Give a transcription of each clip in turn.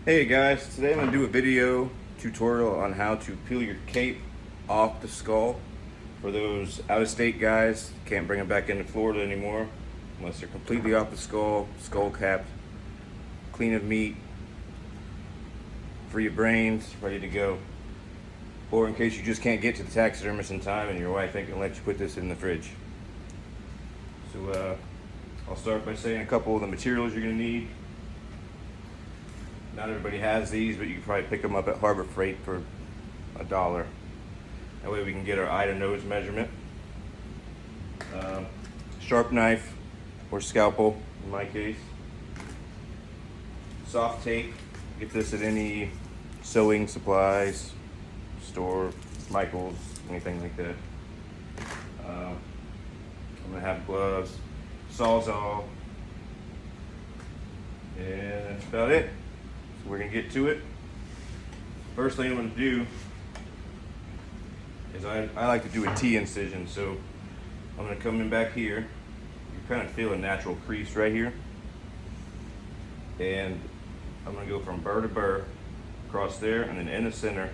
Hey guys, today I'm going to do a video tutorial on how to peel your cape off the skull. For those out-of-state guys, can't bring them back into Florida anymore unless they're completely off the skull, skull capped, clean of meat, free of brains, ready to go. Or in case you just can't get to the taxidermist in time and your wife ain't going to let you put this in the fridge. So I'll start by saying a couple of the materials you're going to need. Not everybody has these, but you can probably pick them up at Harbor Freight for $1. That way we can get our eye to nose measurement. Sharp knife or scalpel in my case. Soft tape. Get this at any sewing supplies store, Michael's, anything like that. I'm gonna have gloves, Sawzall, and that's about it. So we're gonna get to it. First thing I'm gonna do is I like to do a T incision. So I'm gonna come in back here. You kind of feel a natural crease right here. And I'm gonna go from burr to burr, across there, and then in the center,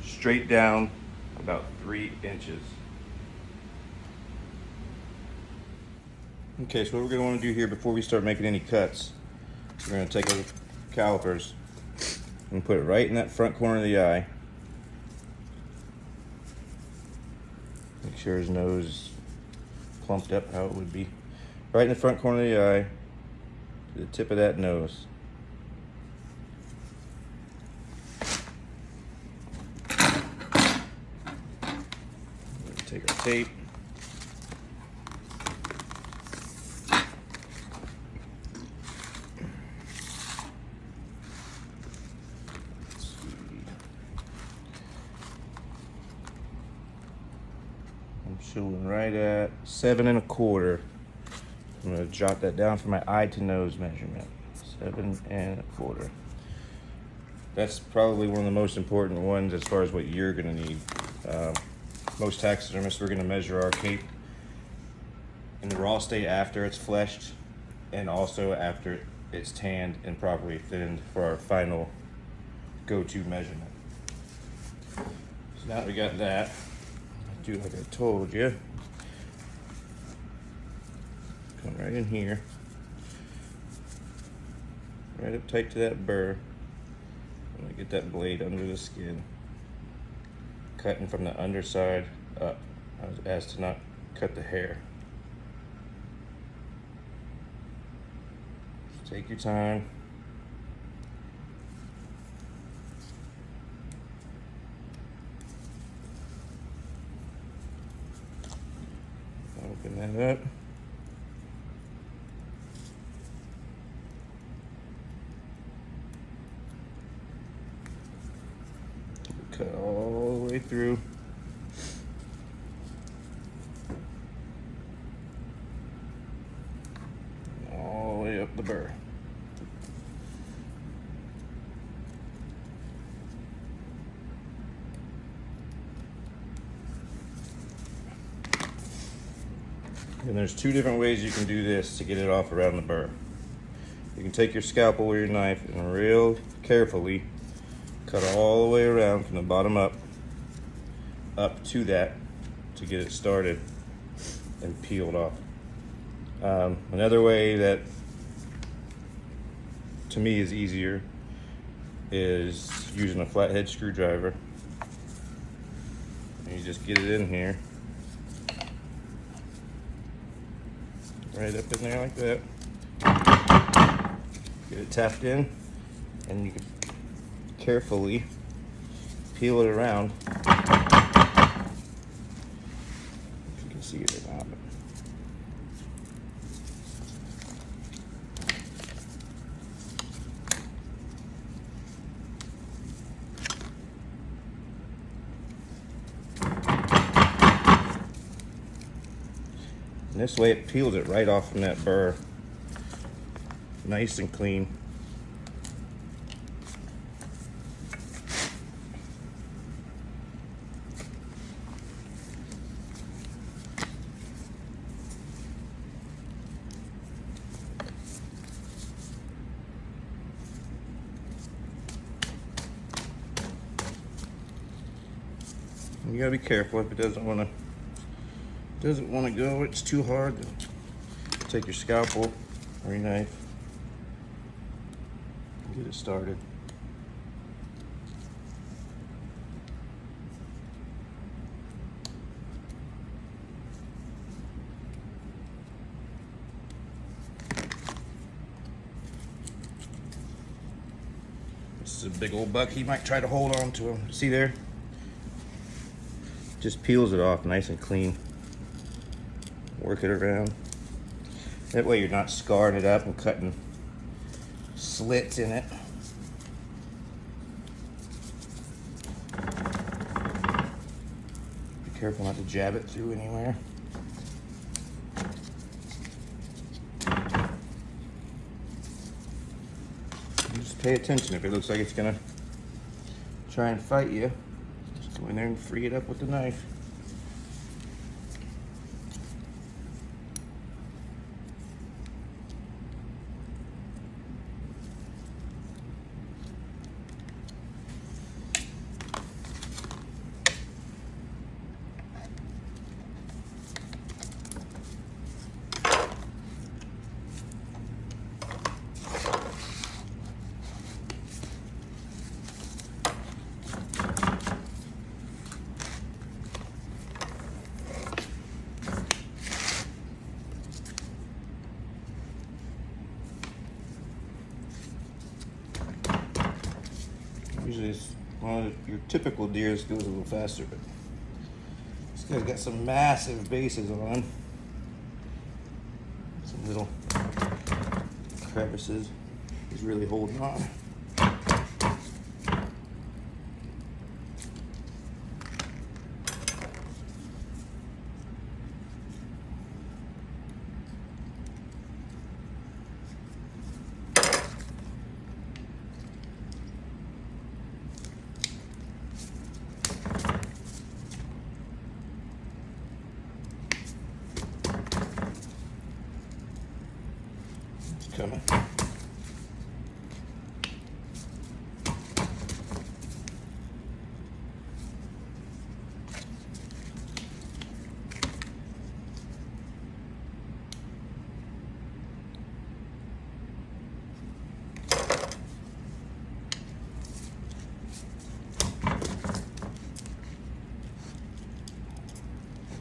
straight down about 3 inches. Okay, so what we're gonna wanna do here before we start making any cuts, we're gonna take our calipers and put it right in that front corner of the eye. Make sure his nose is plumped up how it would be. Right in the front corner of the eye, to the tip of that nose. Take our tape. I'm shooting right at 7 1/4. I'm going to jot that down for my eye to nose measurement. 7 1/4. That's probably one of the most important ones as far as what you're going to need. Most taxidermists, we're going to measure our cape in the raw state after it's fleshed and also after it's tanned and properly thinned for our final go-to measurement. So now that we got that, I'll do like I told you. Come right in here, right up tight to that burr. I'm going to get that blade under the skin. Cutting from the underside up as to not cut the hair. Just take your time. Open that up. Cut all the way through. All the way up the burr. And there's 2 different ways you can do this to get it off around the burr. You can take your scalpel or your knife and real carefully cut all the way around from the bottom up to that to get it started and peeled off. Another way that to me is easier is using a flathead screwdriver. And you just get it in here, right up in there like that. Get it tapped in, and you can carefully peel it around. If you can see it or not. And this way it peels it right off from that burr. Nice and clean. You gotta be careful if it doesn't want to go. It's too hard. Take your scalpel or your knife and get it started. This is a big old buck. He might try to hold on to him. See there? Just peels it off nice and clean. Work it around. That way you're not scarring it up and cutting slits in it. Be careful not to jab it through anywhere. Just pay attention. If it looks like it's gonna try and fight you, just go in there and free it up with the knife. Usually it's one of your typical deers goes a little faster, but this guy's got some massive bases on him. Some little crevices. He's really holding on. Coming.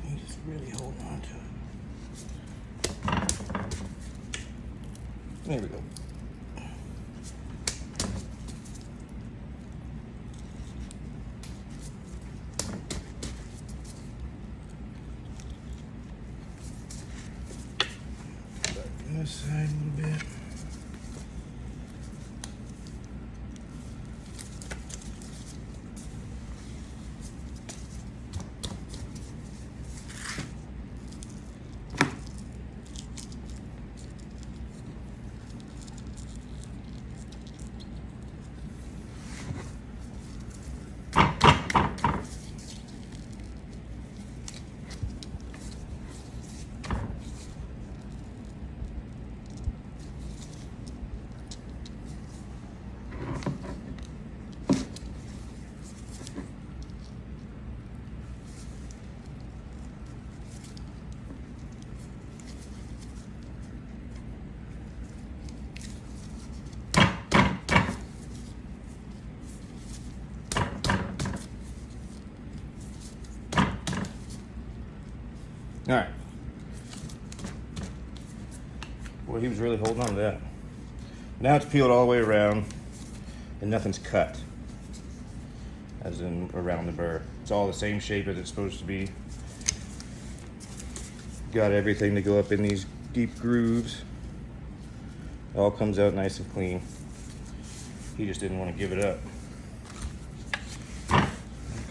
He's really holding on to it. There we go. Back on this side a little bit. All right. Boy, he was really holding on to that. Now it's peeled all the way around and nothing's cut, as in around the burr. It's all the same shape as it's supposed to be. Got everything to go up in these deep grooves. It all comes out nice and clean. He just didn't want to give it up.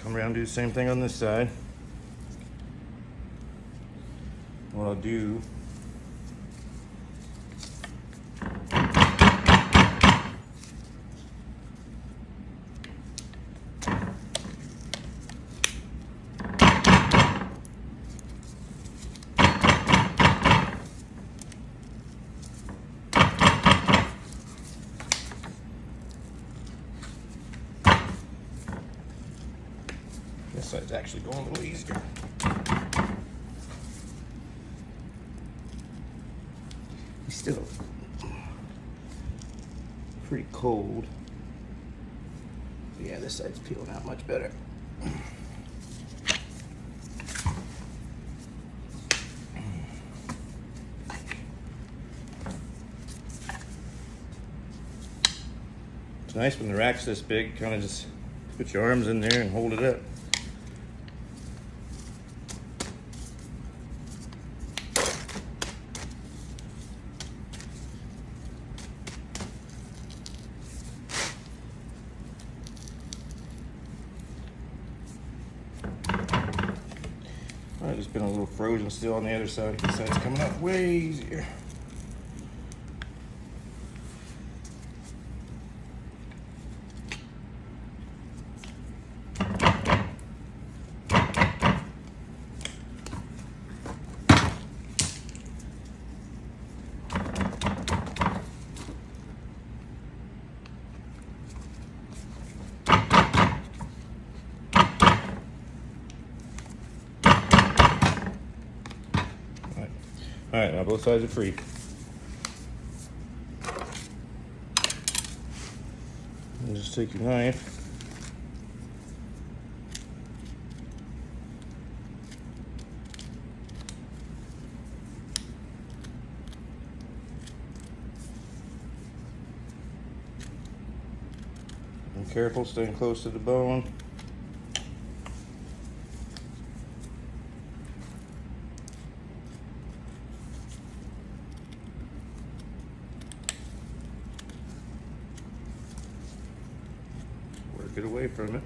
Come around and do the same thing on this side. What I'll do side's actually going a little easier. He's still pretty cold. Yeah, this side's peeling out much better. It's nice when the rack's this big, kind of just put your arms in there and hold it up. Alright, there's been a little frozen still on the other side. This side's coming up way easier. Alright, now both sides are free. And just take your knife. Be careful, staying close to the bone. Get away from it.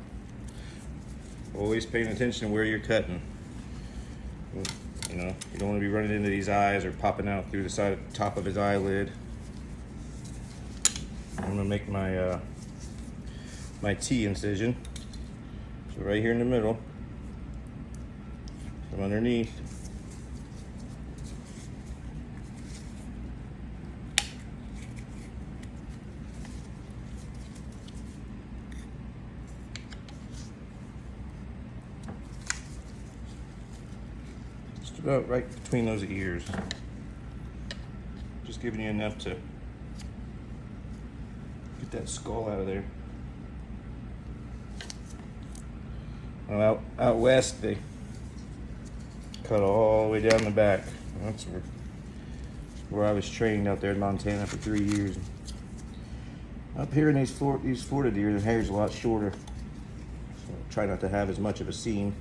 Always paying attention to where you're cutting. You know, you don't want to be running into these eyes or popping out through the top of his eyelid. I'm gonna make my my T incision. So right here in the middle, from underneath. About right between those ears. Just giving you enough to get that skull out of there. Well, out west they cut all the way down the back. That's where I was trained out there in Montana for 3 years. Up here in these Florida deer, the hair's a lot shorter. So try not to have as much of a seam,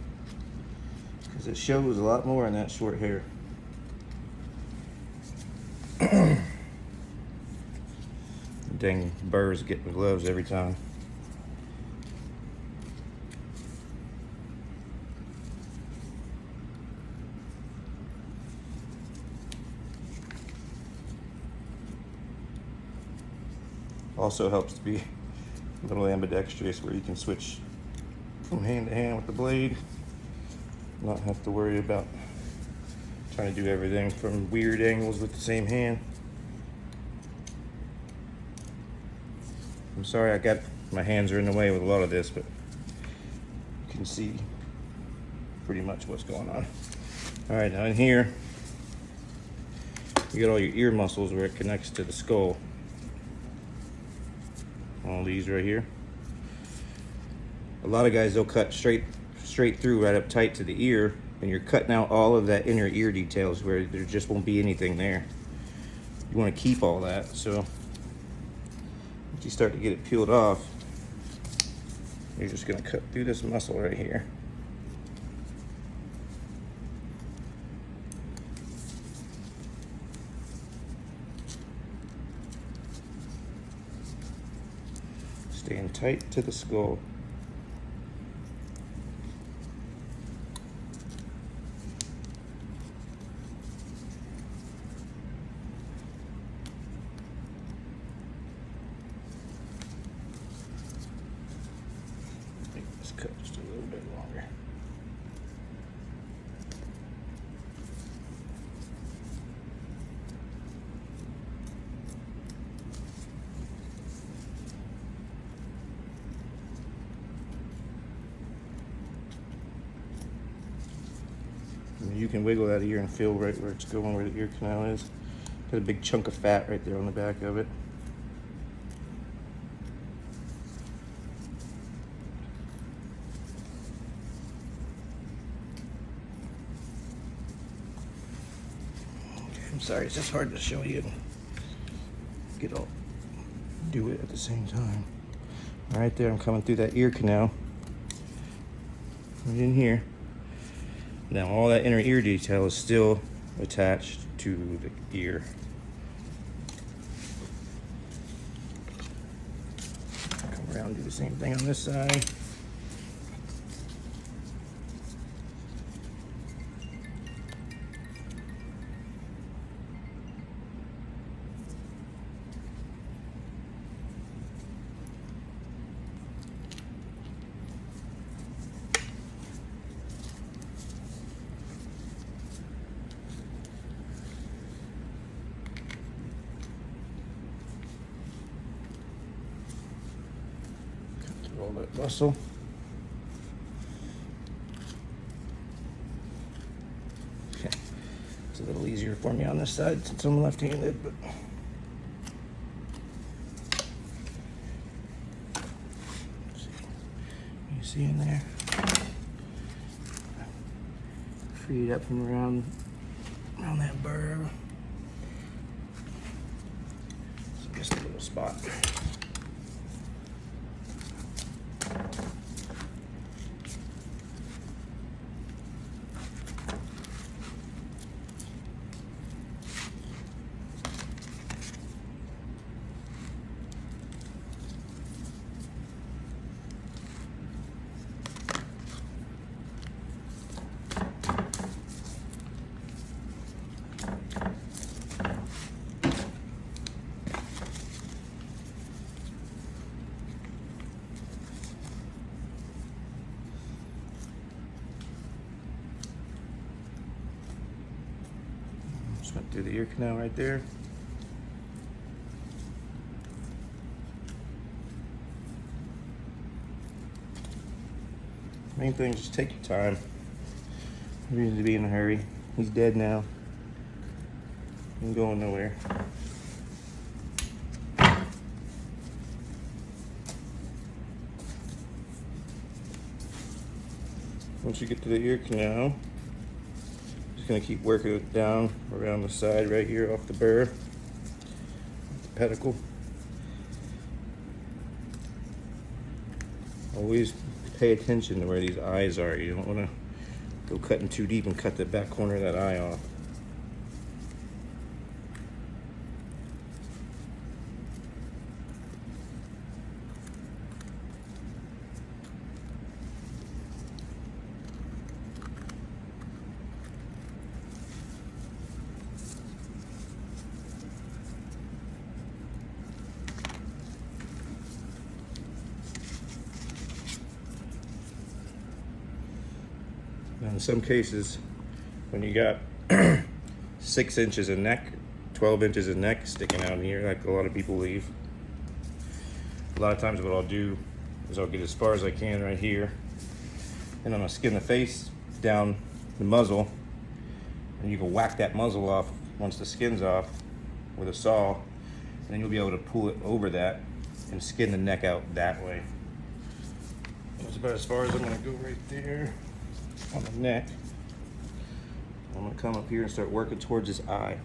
because it shows a lot more in that short hair. Dang burrs get the gloves every time. Also helps to be a little ambidextrous, where you can switch from hand to hand with the blade. Not have to worry about trying to do everything from weird angles with the same hand. I'm sorry, my hands are in the way with a lot of this, but you can see pretty much what's going on. All right, now in here, you got all your ear muscles where it connects to the skull. All these right here. A lot of guys, they'll cut straight through, right up tight to the ear, and you're cutting out all of that inner ear details where there just won't be anything there. You want to keep all that, so once you start to get it peeled off, you're just going to cut through this muscle right here. Staying tight to the skull. Let's cut just a little bit longer. You can wiggle that ear and feel right where it's going, where the ear canal is. Got a big chunk of fat right there on the back of it. Okay, I'm sorry, it's just hard to show you and do it at the same time. Right there, I'm coming through that ear canal. Right in here. Now all that inner ear detail is still attached to the ear. Come around, do the same thing on this side. All that muscle. Okay. It's a little easier for me on this side since I'm left-handed, but you see in there. Free it up from around that burr. So just a little spot. Just went through the ear canal right there. Main thing is just take your time. You need to be in a hurry. He's dead now. He ain't going nowhere. Once you get to the ear canal, just gonna keep working it down around the side right here off the burr, the pedicle. Always pay attention to where these eyes are. You don't want to go cutting too deep and cut the back corner of that eye off. In some cases, when you got 6 inches of neck, 12 inches of neck sticking out here, like a lot of people leave, a lot of times what I'll do is I'll get as far as I can right here, and I'm gonna skin the face down the muzzle, and you can whack that muzzle off once the skin's off with a saw, and then you'll be able to pull it over that and skin the neck out that way. That's about as far as I'm gonna go right there on the neck. I'm gonna come up here and start working towards his eye.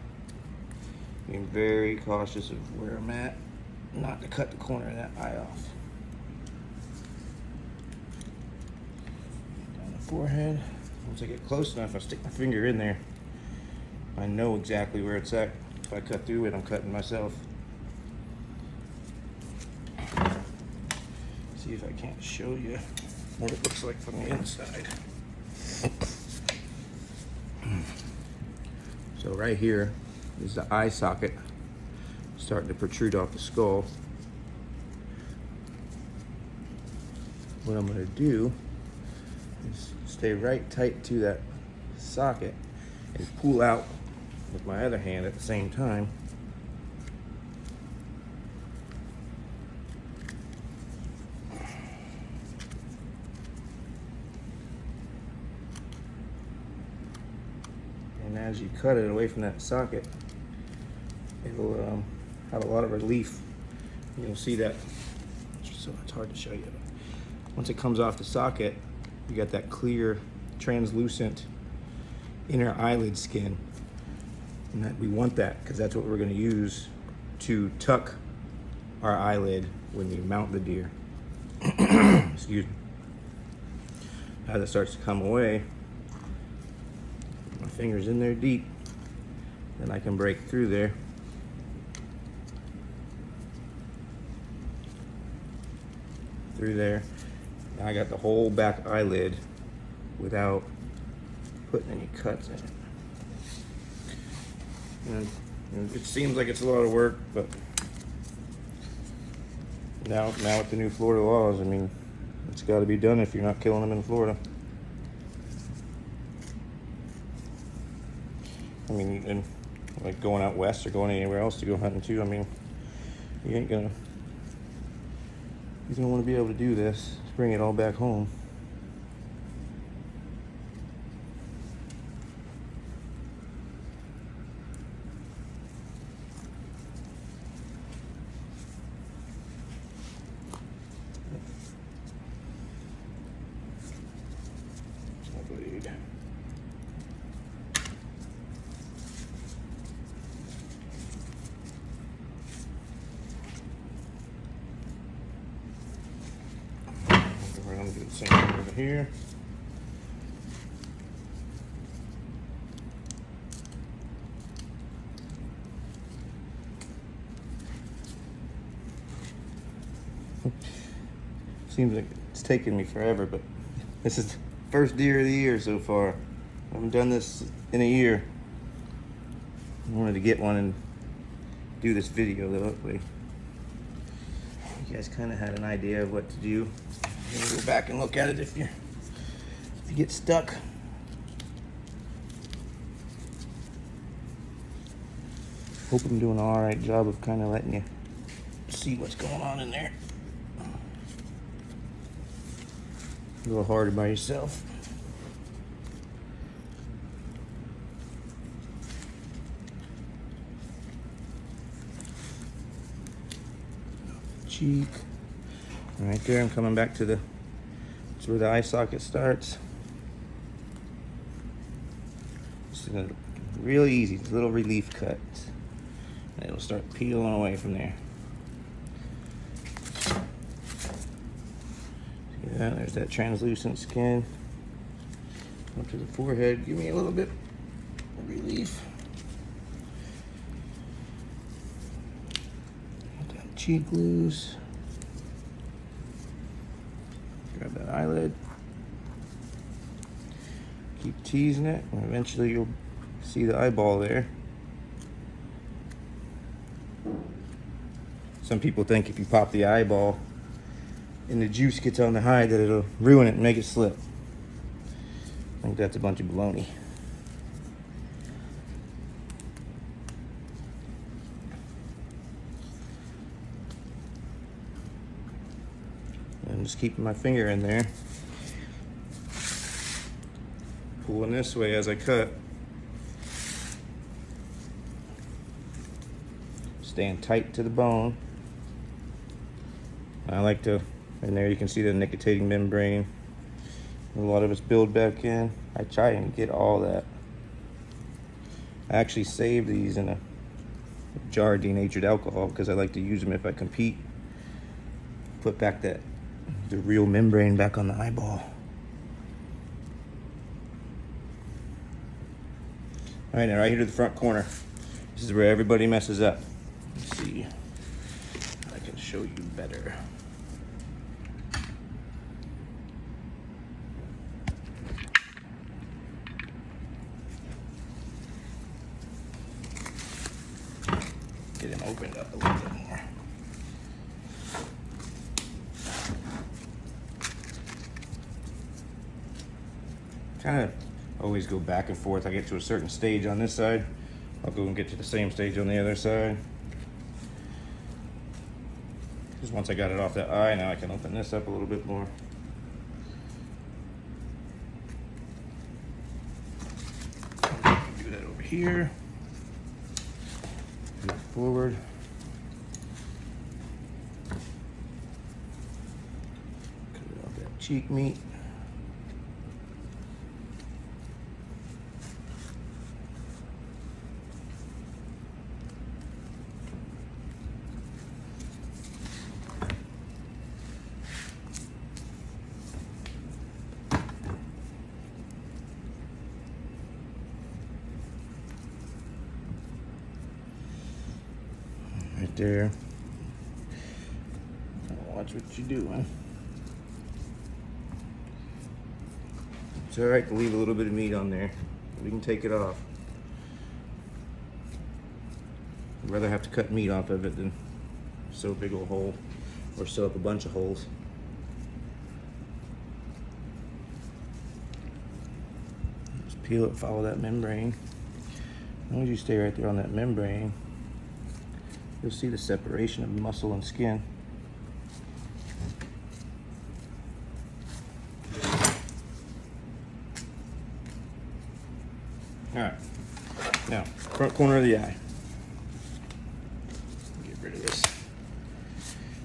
Being very cautious of where I'm at, not to cut the corner of that eye off. Down the forehead. Once I get close enough, I stick my finger in there. I know exactly where it's at. If I cut through it, I'm cutting myself. See if I can't show you what it looks like from the inside. So right here is the eye socket starting to protrude off the skull. What I'm going to do is stay right tight to that socket and pull out with my other hand at the same time. as you cut it away from that socket, it'll have a lot of relief. You'll see that, so it's hard to show you. Once it comes off the socket, you got that clear, translucent inner eyelid skin. And that we want that, because that's what we're going to use to tuck our eyelid when we mount the deer. Excuse me. As it starts to come away, my finger's in there deep, then I can break through there. Through there. Now I got the whole back eyelid without putting any cuts in it. And it seems like it's a lot of work, but now with the new Florida laws, I mean, it's got to be done if you're not killing them in Florida. I mean, and like going out west or going anywhere else to go hunting too, I mean, you're gonna want to be able to do this, bring it all back home. I'm gonna do the same thing over here. Seems like it's taken me forever, but this is the first deer of the year so far. I haven't done this in a year. I wanted to get one and do this video though. Hopefully you guys kind of had an idea of what to do. Go back and look at it if you get stuck. Hope I'm doing an all right job of kind of letting you see what's going on in there. A little harder by yourself. Cheek. Right there, I'm coming back to that's where the eye socket starts. Just a real easy, little relief cut. And it'll start peeling away from there. See that? There's that translucent skin. Up to the forehead, give me a little bit of relief. Get that cheek loose. Grab that eyelid. Keep teasing it, and eventually you'll see the eyeball there. Some people think if you pop the eyeball and the juice gets on the hide that it'll ruin it and make it slip. I think that's a bunch of baloney. I'm just keeping my finger in there, pulling this way as I cut, staying tight to the bone. I like to, and there you can see the nictitating membrane. A lot of it's build back in. I try and get all that. I actually save these in a jar of denatured alcohol because I like to use them if I compete. Put back the real membrane back on the eyeball. All right, now right here to the front corner. This is where everybody messes up. Let's see if I can show you better. Get him opened up a little bit more. Kind of always go back and forth. I get to a certain stage on this side, I'll go and get to the same stage on the other side. Because once I got it off that eye, now I can open this up a little bit more. Do that over here. Move forward. Cut off that cheek meat. Right there. Watch what you're doing. It's all right to leave a little bit of meat on there. We can take it off. I'd rather have to cut meat off of it than sew a big old hole or sew up a bunch of holes. Just peel it, follow that membrane. As long as you stay right there on that membrane, you'll see the separation of muscle and skin. All right, now front corner of the eye. Get rid of this.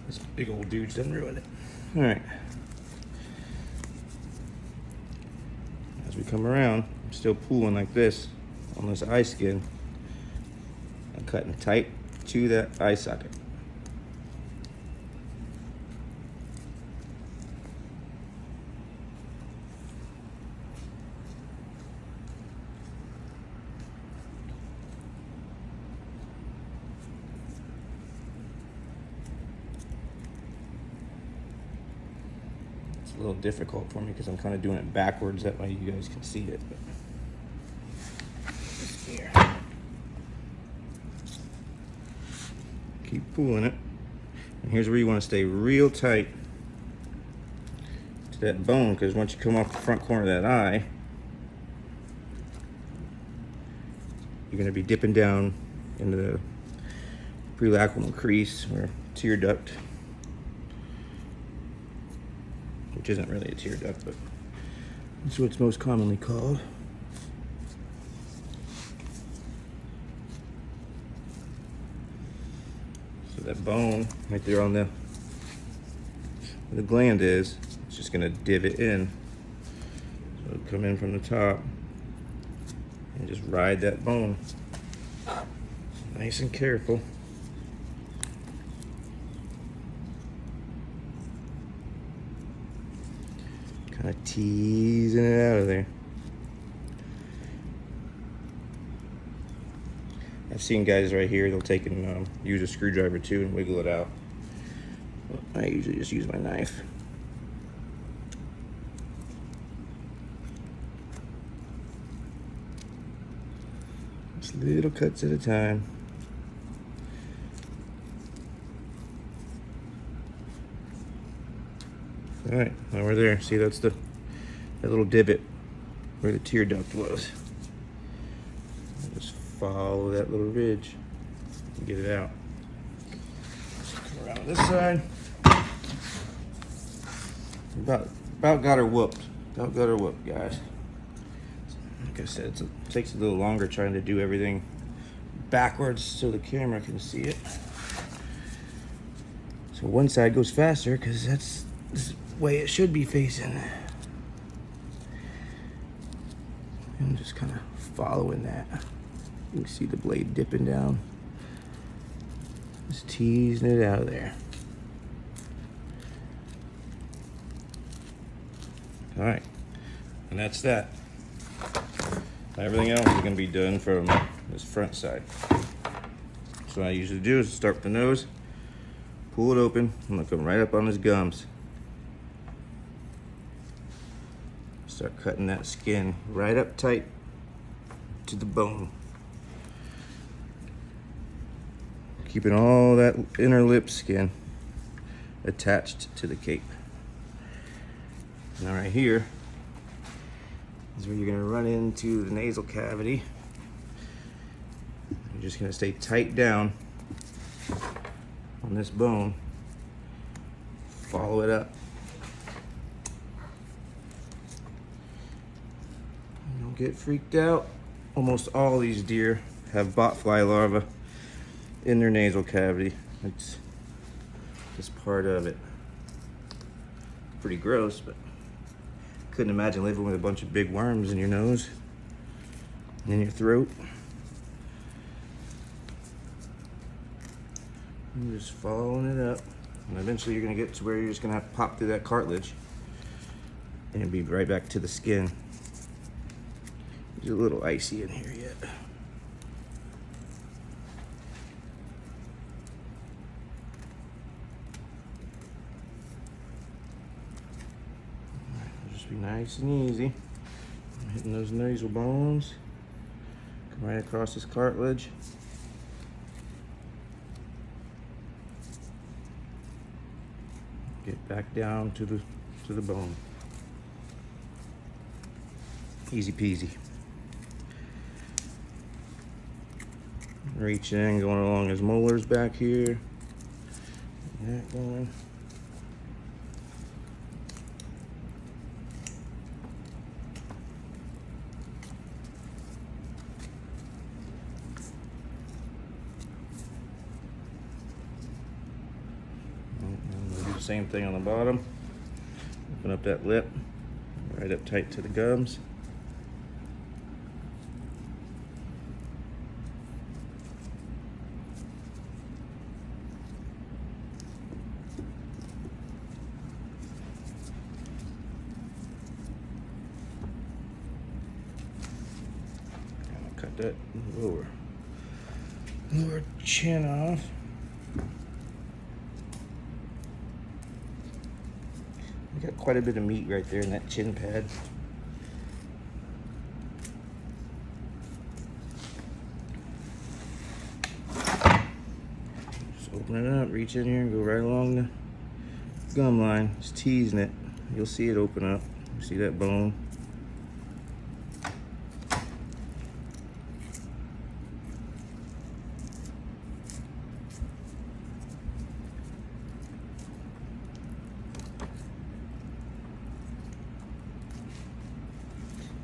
This big old dude's done ruined it. All right. As we come around, I'm still pulling like this on this eye skin. I'm cutting tight to that eye socket. It's a little difficult for me because I'm kind of doing it backwards. That way you guys can see it. But here. Keep pulling it. And here's where you want to stay real tight to that bone, because once you come off the front corner of that eye, you're going to be dipping down into the prelacrimal crease or tear duct, which isn't really a tear duct, but that's what it's most commonly called. So that bone right there on the where the gland is, it's just gonna divot in. So it'll come in from the top and just ride that bone. Nice and careful. Kind of teasing it out of there. I've seen guys right here, they'll take and use a screwdriver too and wiggle it out. I usually just use my knife. Just little cuts at a time. All right, now we're there. See, that's that little divot where the tear duct was. Just follow that little ridge and get it out. Come around this side. About got her whooped. About got her whooped, guys. Like I said, it takes a little longer trying to do everything backwards so the camera can see it. So one side goes faster because that's the way it should be facing. I'm just kind of following that. You can see the blade dipping down. Just teasing it out of there. All right, and that's that. Everything else is going to be done from this front side. So what I usually do is start with the nose, pull it open, and look him right up on his gums. Start cutting that skin right up tight to the bone. Keeping all that inner lip skin attached to the cape. Now right here is where you're gonna run into the nasal cavity. You're just gonna stay tight down on this bone. Follow it up. Don't get freaked out. almost all these deer have botfly larvae in their nasal cavity. It's just part of it. Pretty gross, but couldn't imagine living with a bunch of big worms in your nose and in your throat. You're just following it up, and eventually you're gonna get to where you're just gonna have to pop through that cartilage and be right back to the skin. It's a little icy in here yet. Just be nice and easy. I'm hitting those nasal bones. Come right across this cartilage. Get back down to the bone. Easy peasy. Reach in, going along his molars back here. That going. Same thing on the bottom. Open up that lip, right up tight to the gums. Cut that lower chin off. Got quite a bit of meat right there in that chin pad. Just open it up, reach in here and go right along the gum line. Just teasing it. You'll see it open up. See that bone?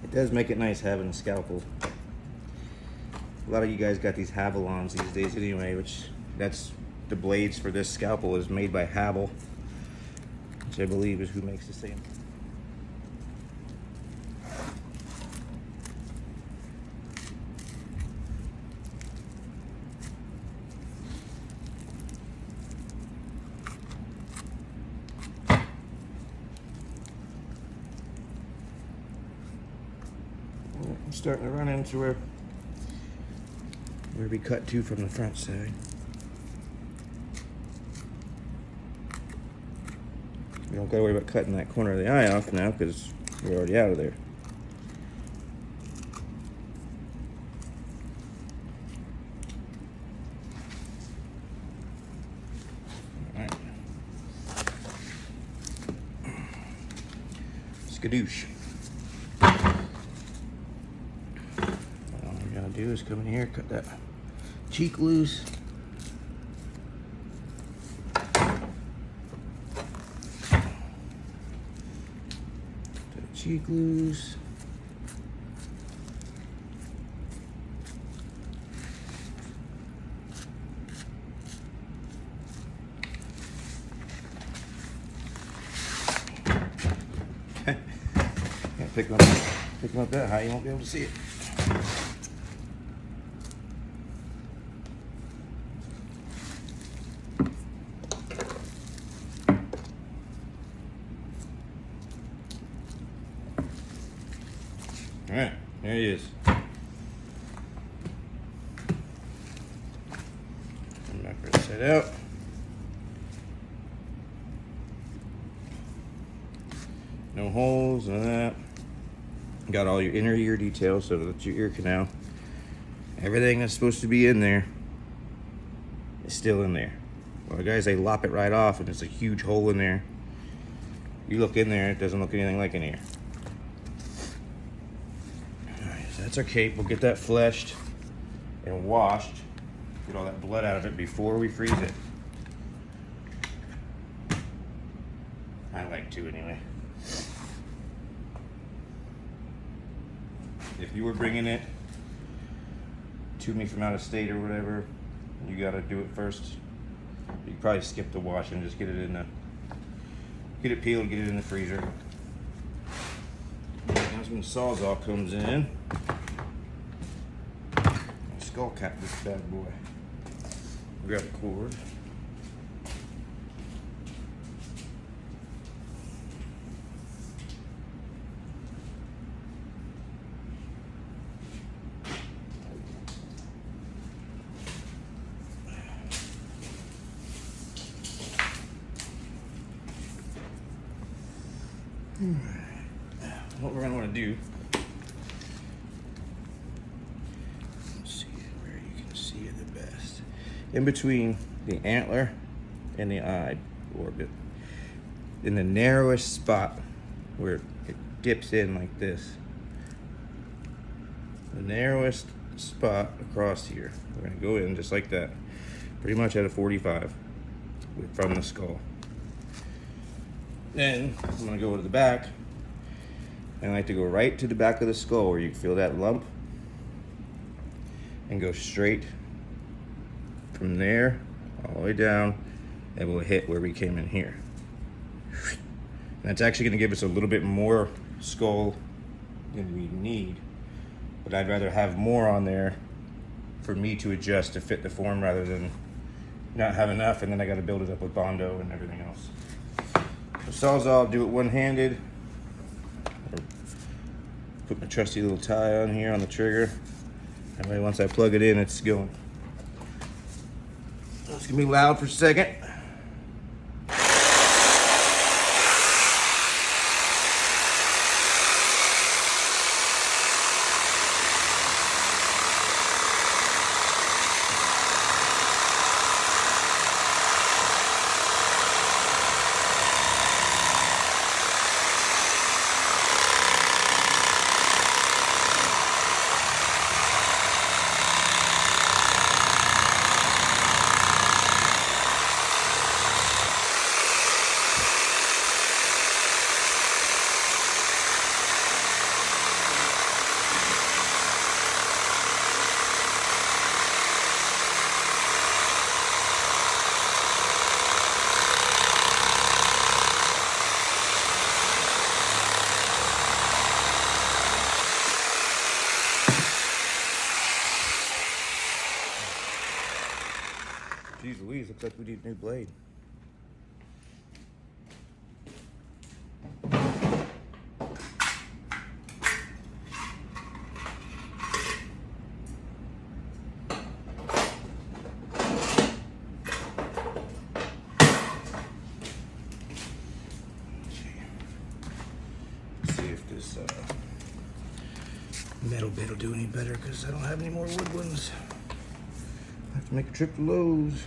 It does make it nice having a scalpel. A lot of you guys got these Havilons these days anyway, which that's the blades for this scalpel is made by Havel, which I believe is who makes the same. I'm starting to run into where we cut to from the front side. You don't gotta worry about cutting that corner of the eye off now because we're already out of there. All right. Skadoosh. Do is come in here, cut that cheek loose. That cheek loose. Can't pick up that high, you won't be able to see it. All right, there he is. Come back right side out. No holes, none of that. Got all your inner ear details, so that's your ear canal. Everything that's supposed to be in there is still in there. Well, guys, they lop it right off, and there's a huge hole in there. You look in there, it doesn't look anything like an ear. That's our cape. We'll get that fleshed and washed. Get all that blood out of it before we freeze it. I like to anyway. If you were bringing it to me from out of state or whatever, you gotta do it first. You probably skip the wash and just get it in the, get it peeled, get it in the freezer. That's when the Sawzall comes in. Skull cap this bad boy. Grab a cord. What we're going to want to do, let's see where you can see it the best. In between the antler and the eye orbit, in the narrowest spot where it dips in like this, the narrowest spot across here, we're going to go in just like that, pretty much at a 45 from the skull. Then I'm going to go to the back, and I like to go right to the back of the skull where you can feel that lump, and go straight from there all the way down, and we'll hit where we came in here. And that's actually going to give us a little bit more skull than we need, but I'd rather have more on there for me to adjust to fit the form rather than not have enough and then I got to build it up with Bondo and everything else. So Sawzall, I'll do it one-handed. Put my trusty little tie on here on the trigger. That way once I plug it in, it's going. It's gonna be loud for a second. Jeez Louise, looks like we need a new blade. Let's see if this metal bit will do any better because I don't have any more wood ones. I have to make a trip to Lowe's.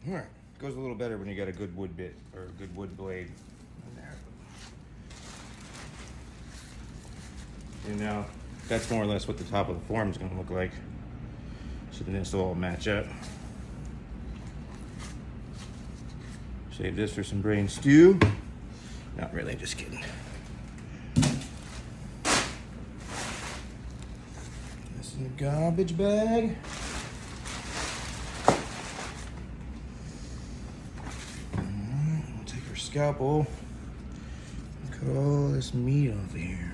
Alright, goes a little better when you got a good wood bit or a good wood blade in there. And now that's more or less what the top of the form is going to look like. So then this will all match up. Save this for some brain stew. Not really, just kidding. in the garbage bag. Alright, we'll take our scalpel and cut all this meat off of here.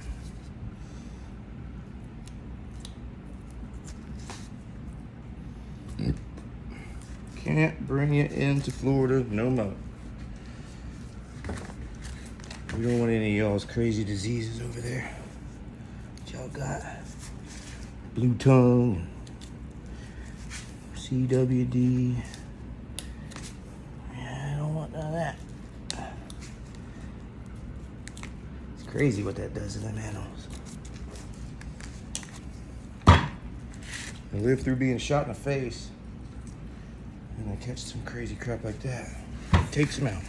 Can't bring it into Florida no more. We don't want any of y'all's crazy diseases over there. What y'all got? Blue tongue, CWD. Yeah, I don't want none of that. It's crazy what that does to them animals. They live through being shot in the face, and they catch some crazy crap like that. It takes them out.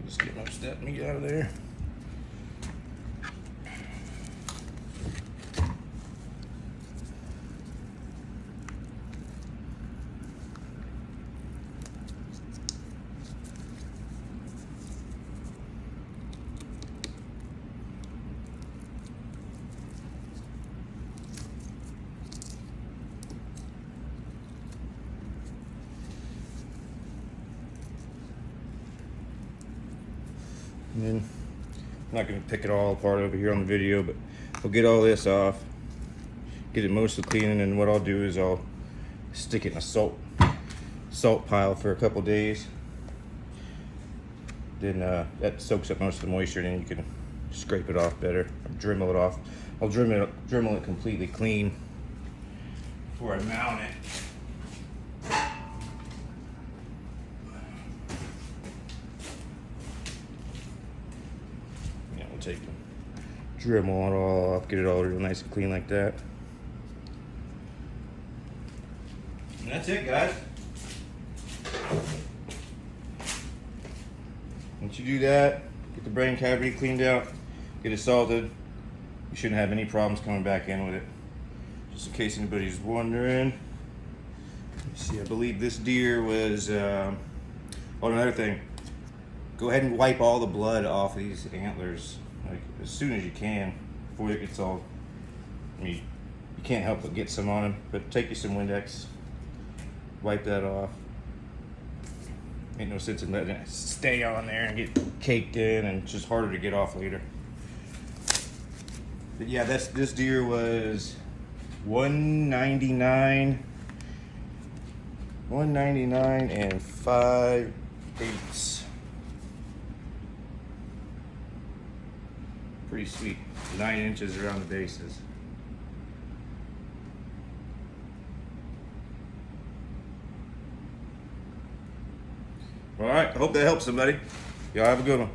Just get most of that meat out of there. And then, I'm not going to pick it all apart over here on the video, but I'll get all this off, get it mostly clean, and then what I'll do is I'll stick it in a salt pile for a couple days. Then that soaks up most of the moisture, and then you can scrape it off better, or Dremel it off. I'll Dremel it completely clean before I mount it. Take the Dremel it all off, get it all real nice and clean like that. And that's it, guys. Once you do that, get the brain cavity cleaned out, get it salted, you shouldn't have any problems coming back in with it. Just in case anybody's wondering. Let me see, I believe this deer was, oh, another thing. Go ahead and wipe all the blood off of these antlers, like as soon as you can, before it gets all, I mean, you can't help but get some on them, but take you some Windex, wipe that off. Ain't no sense in letting it stay on there and get caked in, and it's just harder to get off later. But yeah, this deer was $199 and 5/8. Pretty sweet. 9 inches around the bases. All right, I hope that helps somebody. Y'all have a good one.